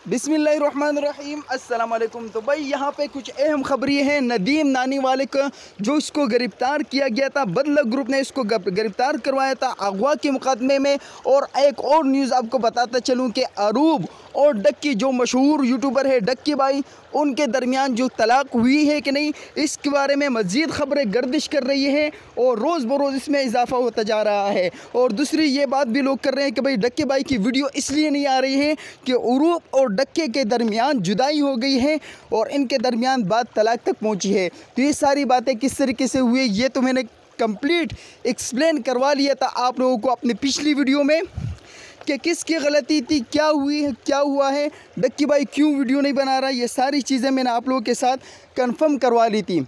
बिस्मिल्लाहिर्रहमानिर्रहीम अस्सलाम वालेकुम। तो भाई यहाँ पे कुछ अहम खबरें हैं। नदीम नानीवाले का जो इसको गिरफ़्तार किया गया था, बदला ग्रुप ने इसको गिरफ़्तार करवाया था अगवा के मुकदमे में। और एक और न्यूज़ आपको बताता चलूँ कि अरूब और डक्की जो मशहूर यूट्यूबर है डक्की भाई, उनके दरमियान जो तलाक हुई है कि नहीं, इसके बारे में मज़ीद ख़बरें गर्दिश कर रही है और रोज़ बरोज़ इसमें इजाफ़ा होता जा रहा है। और दूसरी ये बात भी लोग कर रहे हैं कि भाई डक्की भाई की वीडियो इसलिए नहीं आ रही है कि अरूब और डक्के के दरमियान जुदाई हो गई है और इनके दरमियान बात तलाक तक पहुंची है। तो ये सारी बातें किस तरीके से हुई ये तो मैंने कंप्लीट एक्सप्लेन करवा लिया था आप लोगों को अपनी पिछली वीडियो में कि किसकी गलती थी, क्या हुई है, क्या हुआ है, डक्की भाई क्यों वीडियो नहीं बना रहा, ये सारी चीज़ें मैंने आप लोगों के साथ कंफर्म करवा ली थी।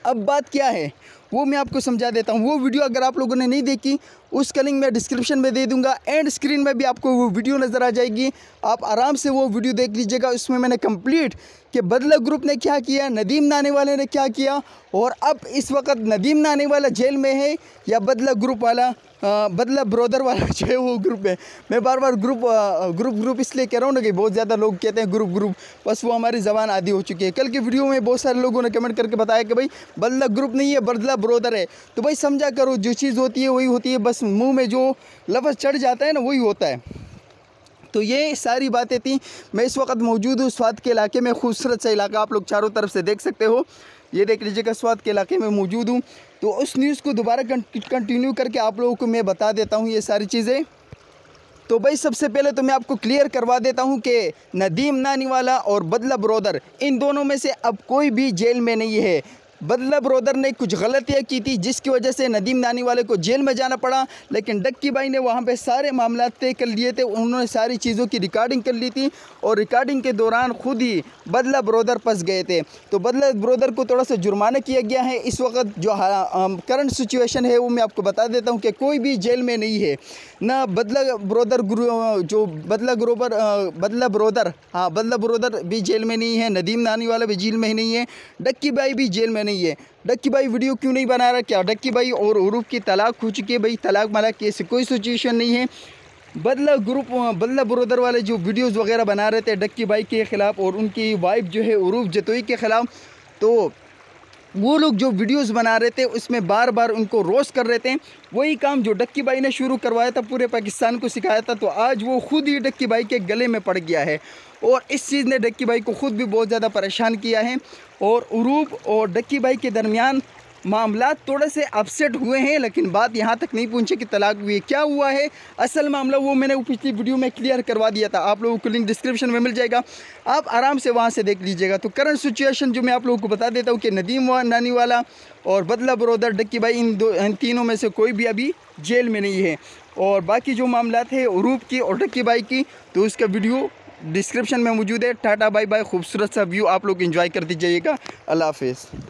अब बात क्या है वो मैं आपको समझा देता हूँ। वो वीडियो अगर आप लोगों ने नहीं देखी उसका लिंक मैं डिस्क्रिप्शन में दे दूँगा, एंड स्क्रीन में भी आपको वो वीडियो नज़र आ जाएगी। आप आराम से वो वीडियो देख लीजिएगा। उसमें मैंने कंप्लीट कि बदला ग्रुप ने क्या किया, नदीम नानीवाले ने क्या किया, और अब इस वक्त नदीम नानीवाला जेल में है या बदला ग्रुप वाला बदला ब्रदर वाला जो है वो ग्रुप है। मैं बार बार ग्रुप इसलिए कह रहा हूँ ना कि बहुत ज़्यादा लोग कहते हैं ग्रुप, बस वो हमारी ज़बान आदी हो चुकी है। कल की वीडियो में बहुत सारे लोगों ने कमेंट करके बताया कि भाई बदला ग्रुप नहीं है, बदला ब्रदर है। तो भाई समझा करो, जो चीज़ होती है वही होती है, बस मुंह में जो लफ्ज़ चढ़ जाता है ना वही होता है। तो ये सारी बातें थी। मैं इस वक्त मौजूद हूँ स्वात के इलाके में, खूबसूरत सा इलाका आप लोग चारों तरफ से देख सकते हो। ये देख लीजिएगा, स्वात के इलाके में मौजूद हूँ। तो उस न्यूज़ को दोबारा कंटिन्यू करके आप लोगों को मैं बता देता हूँ ये सारी चीज़ें। तो भाई सबसे पहले तो मैं आपको क्लियर करवा देता हूँ कि नदीम नानीवाला और बदला ब्रदर, इन दोनों में से अब कोई भी जेल में नहीं है। बदला ब्रदर ने कुछ गलतियाँ की थी जिसकी वजह से नदीम नानीवाले को जेल में जाना पड़ा, लेकिन डक्की भाई ने वहाँ पे सारे मामला तय कर लिए थे। उन्होंने सारी चीज़ों की रिकॉर्डिंग कर ली थी और रिकॉर्डिंग के दौरान खुद ही बदला ब्रदर फंस गए थे। तो बदला ब्रदर को थोड़ा सा जुर्माना किया गया है। इस वक्त जो करंट सिचुएशन है वो मैं आपको बता देता हूँ कि कोई भी जेल में नहीं है, ना बदला ब्रदर जो बदला ब्रदर भी जेल में नहीं है, नदीम नानीवाला भी जेल में नहीं है, डक्की भाई भी जेल में नहीं है। डक्की भाई वीडियो क्यों नहीं बना रहा? क्या डक्की भाई और अरूब की तलाक हो चुकी है? भाई तलाक मलाक की ऐसी कोई सिचुएशन नहीं है। बदला ब्रदर वाले जो वीडियोस वगैरह बना रहे थे डक्की भाई के ख़िलाफ़ और उनकी वाइफ जो है अरूब जतोई के ख़िलाफ़, तो वो लोग जो वीडियोस बना रहे थे उसमें बार बार उनको रोस्ट कर रहे थे। वही काम जो डक्की भाई ने शुरू करवाया था, पूरे पाकिस्तान को सिखाया था, तो आज वो खुद ही डक्की भाई के गले में पड़ गया है। और इस चीज़ ने डक्की भाई को ख़ुद भी बहुत ज़्यादा परेशान किया है। और अरूब और डक्की भाई के दरमियान मामला थोड़े से अपसेट हुए हैं, लेकिन बात यहाँ तक नहीं पहुँची कि तलाक हुई है। क्या हुआ है असल मामला वो मैंने पिछली वीडियो में क्लियर करवा दिया था। आप लोगों को लिंक डिस्क्रिप्शन में मिल जाएगा, आप आराम से वहाँ से देख लीजिएगा। तो करंट सिचुएशन जो मैं आप लोगों को बता देता हूँ कि नदीम नानीवाला और बदला ब्रदर डक्की भाई, इन तीनों में से कोई भी अभी जेल में नहीं है। और बाकी जो मामला थे अरूब की और डक्की भाई की, तो उसका वीडियो डिस्क्रिप्शन में मौजूद है। टाटा बाय बाय, खूबसूरत सा व्यू आप लोग एंजॉय करते जाइएगा। अल्लाह हाफिज़।